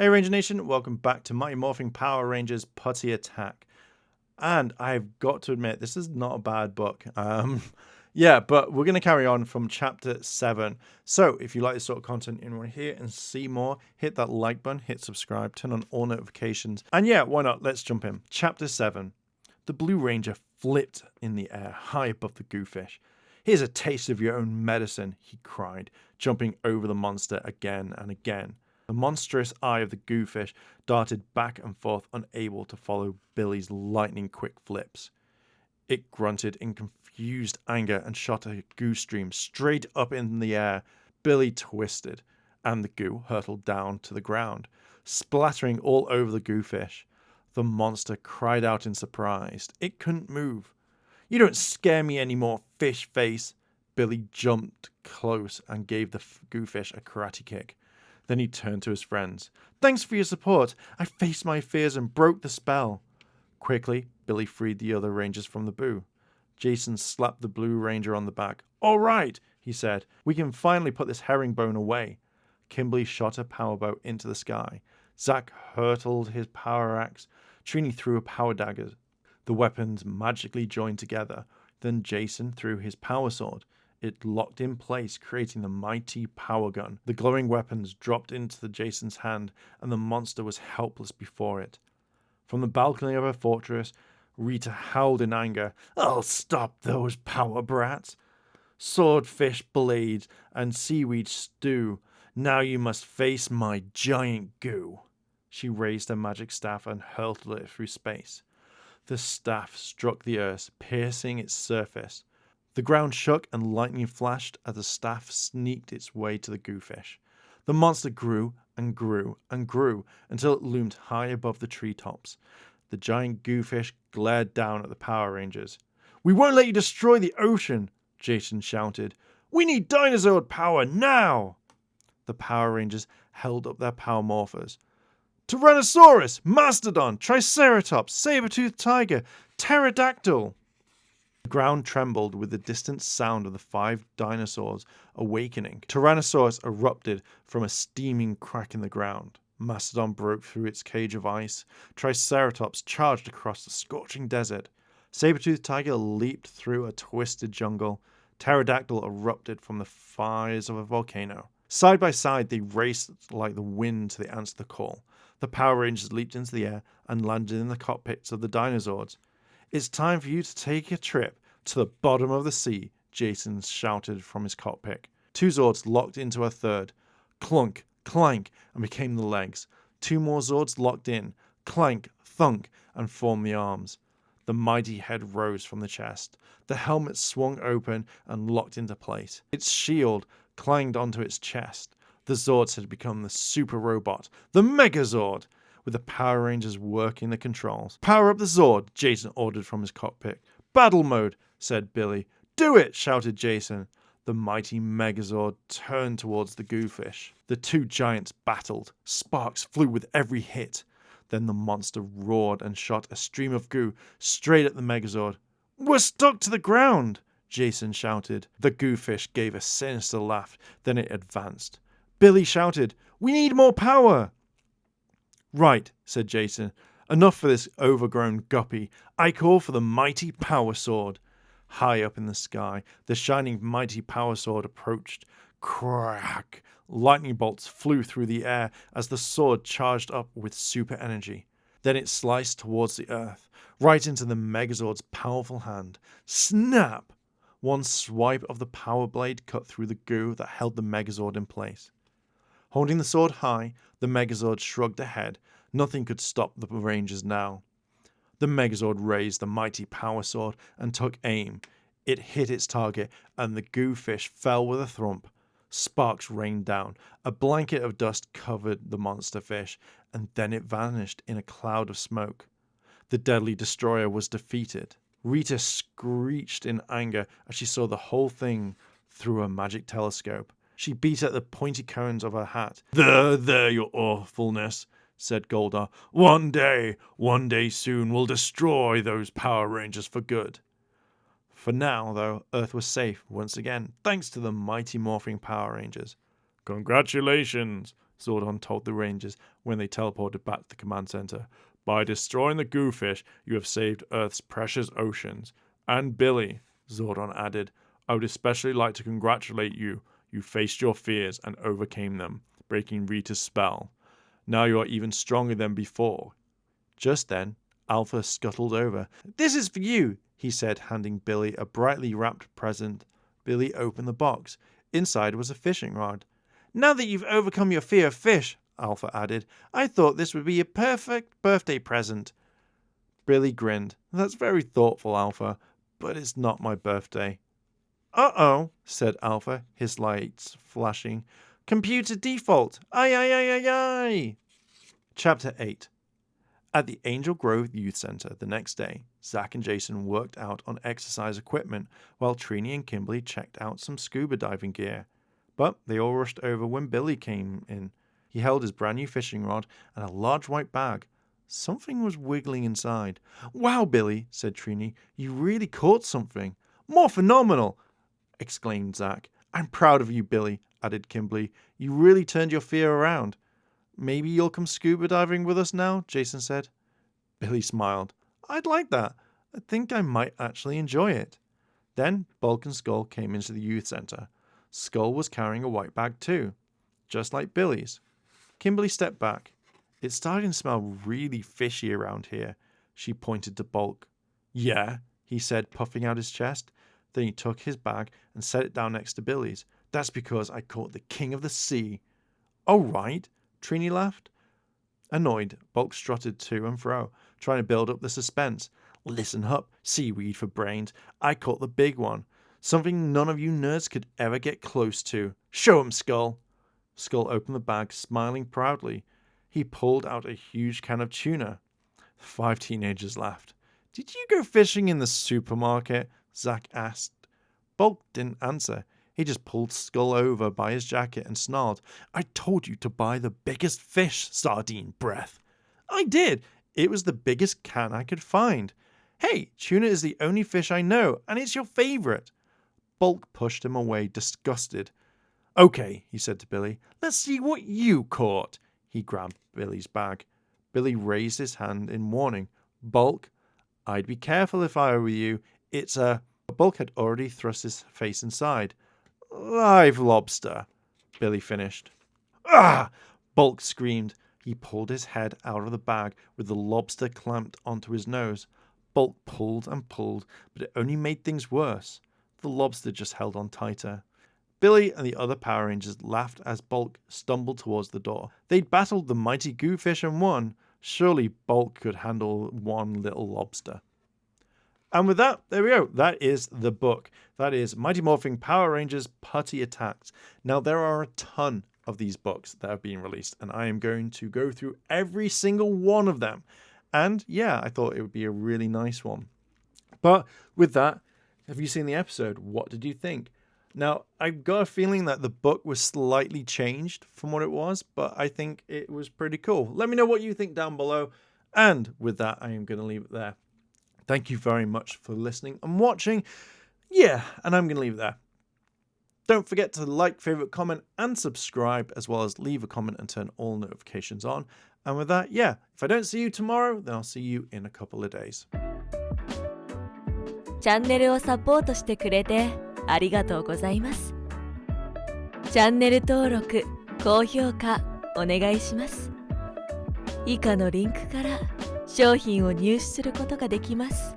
Hey Ranger Nation, welcome back to Mighty Morphing Power Rangers Putty Attack. And I've got to admit, this is not a bad book. But we're going to carry on from chapter 7. So if you like this sort of content and want to hear and see more, hit that like button, hit subscribe, turn on all notifications. And yeah, why not? Let's jump in. Chapter 7. The Blue Ranger flipped in the air, high above the goofish. "Here's a taste of your own medicine," he cried, jumping over the monster again and again. The monstrous eye of the goofish darted back and forth, unable to follow Billy's lightning-quick flips. It grunted in confused anger and shot a goo stream straight up in the air. Billy twisted, and the goo hurtled down to the ground, splattering all over the goofish. The monster cried out in surprise. It couldn't move. "You don't scare me anymore, fish face." Billy jumped close and gave the goofish a karate kick. Then he turned to his friends. "Thanks for your support. I faced my fears and broke the spell." Quickly, Billy freed the other rangers from the boo. Jason slapped the Blue Ranger on the back. "All right," he said. "We can finally put this herringbone away." Kimberly shot a powerboat into the sky. Zack hurtled his power axe. Trini threw a power dagger. The weapons magically joined together. Then Jason threw his power sword. It locked in place, creating the mighty power gun. The glowing weapons dropped into Jason's hand, and the monster was helpless before it. From the balcony of her fortress, Rita howled in anger. "I'll stop those power brats. Swordfish blades and seaweed stew. Now you must face my giant goo." She raised her magic staff and hurled it through space. The staff struck the earth, piercing its surface. The ground shook and lightning flashed as the staff sneaked its way to the goofish. The monster grew and grew and grew until it loomed high above the treetops. The giant goofish glared down at the Power Rangers. "We won't let you destroy the ocean," Jason shouted. "We need dinosaur power now!" The Power Rangers held up their power morphers. "Tyrannosaurus, Mastodon, Triceratops, Saber-toothed Tiger, Pterodactyl." The ground trembled with the distant sound of the 5 dinosaurs awakening. Tyrannosaurus erupted from a steaming crack in the ground. Mastodon broke through its cage of ice. Triceratops charged across the scorching desert. Saber-toothed Tiger leaped through a twisted jungle. Pterodactyl erupted from the fires of a volcano. Side by side, they raced like the wind to answer the call. The Power Rangers leaped into the air and landed in the cockpits of the dinosaurs. "It's time for you to take a trip to the bottom of the sea," Jason shouted from his cockpit. 2 Zords locked into a third. Clunk, clank, and became the legs. 2 more Zords locked in. Clank, thunk, and formed the arms. The mighty head rose from the chest. The helmet swung open and locked into place. Its shield clanged onto its chest. The Zords had become the super robot, the Megazord, with the Power Rangers working the controls. "Power up the Zord," Jason ordered from his cockpit. "Battle mode," said Billy. "Do it," shouted Jason. The mighty Megazord turned towards the goofish. The 2 giants battled. Sparks flew with every hit. Then the monster roared and shot a stream of goo straight at the Megazord. "We're stuck to the ground," Jason shouted. The goofish gave a sinister laugh. Then it advanced. Billy shouted, "We need more power!" "Right," said Jason. "Enough for this overgrown guppy. I call for the mighty power sword." High up in the sky, the shining mighty power sword approached. Crack! Lightning bolts flew through the air as the sword charged up with super energy. Then it sliced towards the earth, right into the Megazord's powerful hand. Snap! One swipe of the power blade cut through the goo that held the Megazord in place. Holding the sword high, the Megazord shrugged a head. Nothing could stop the Rangers now. The Megazord raised the mighty power sword and took aim. It hit its target, and the goofish fell with a thump. Sparks rained down. A blanket of dust covered the monster fish, and then it vanished in a cloud of smoke. The deadly destroyer was defeated. Rita screeched in anger as she saw the whole thing through a magic telescope. She beat at the pointy cones of her hat. There, your awfulness," said Goldar. One day soon, we'll destroy those Power Rangers for good." For now, though, Earth was safe once again, thanks to the mighty morphing Power Rangers. "Congratulations," Zordon told the Rangers when they teleported back to the command center. By destroying the goofish, you have saved Earth's precious oceans. And Billy, Zordon added, I would especially like to congratulate you. You faced your fears and overcame them, breaking Rita's spell. Now you are even stronger than before. Just then, Alpha scuttled over. This is for you, he said, handing Billy a brightly wrapped present. Billy opened the box. Inside was a fishing rod. Now that you've overcome your fear of fish, Alpha added, I thought this would be a perfect birthday present. Billy grinned. That's very thoughtful, Alpha, but it's not my birthday. Uh-oh, said Alpha, his lights flashing. Computer default. Aye, aye, aye, aye, aye. Chapter 8. At the Angel Grove Youth Center the next day, Zach and Jason worked out on exercise equipment while Trini and Kimberly checked out some scuba diving gear. But they all rushed over when Billy came in. He held his brand new fishing rod and a large white bag. Something was wiggling inside. Wow, Billy, said Trini, you really caught something. More phenomenal, exclaimed Zach. I'm proud of you, Billy, added Kimberly. You really turned your fear around. Maybe you'll come scuba diving with us now, Jason said. Billy smiled. I'd like that. I think I might actually enjoy it. Then Bulk and Skull came into the youth center. Skull was carrying a white bag too, just like Billy's. Kimberly stepped back. It's starting to smell really fishy around here. She pointed to Bulk. Yeah, he said, puffing out his chest. Then he took his bag and set it down next to Billy's. That's because I caught the king of the sea. Oh, right, Trini laughed. Annoyed, Bulk strutted to and fro, trying to build up the suspense. Listen up, seaweed for brains. I caught the big one. Something none of you nerds could ever get close to. Show 'em, Skull. Skull opened the bag, smiling proudly. He pulled out a huge can of tuna. The 5 teenagers laughed. Did you go fishing in the supermarket? Zach asked. Bulk didn't answer. He just pulled Skull over by his jacket and snarled. I told you to buy the biggest fish, sardine breath. I did. It was the biggest can I could find. Hey, tuna is the only fish I know, and it's your favorite. Bulk pushed him away, disgusted. Okay, he said to Billy. Let's see what you caught. He grabbed Billy's bag. Billy raised his hand in warning. Bulk, I'd be careful if I were you. It's a... Bulk had already thrust his face inside. Live lobster, Billy finished. Ah! Bulk screamed. He pulled his head out of the bag with the lobster clamped onto his nose. Bulk pulled and pulled, but it only made things worse. The lobster just held on tighter. Billy and the other Power Rangers laughed as Bulk stumbled towards the door. They'd battled the mighty goofish and won. Surely Bulk could handle one little lobster. And with that, there we go. That is the book. That is Mighty Morphin Power Rangers Putty Attacks. Now, there are a ton of these books that have been released, and I am going to go through every single one of them. And yeah, I thought it would be a really nice one. But with that, have you seen the episode? What did you think? Now, I've got a feeling that the book was slightly changed from what it was, but I think it was pretty cool. Let me know what you think down below. And with that, I am going to leave it there. Thank you very much for listening and watching. Yeah, and I'm going to leave it there. Don't forget to like, favorite, comment, and subscribe, as well as leave a comment and turn all notifications on. And with that, yeah, if I don't see you tomorrow, then I'll see you in a couple of days. チャンネルをサポートしてくれてありがとうございます。チャンネル登録、高評価お願いします。以下のリンクから商品を入手することができます。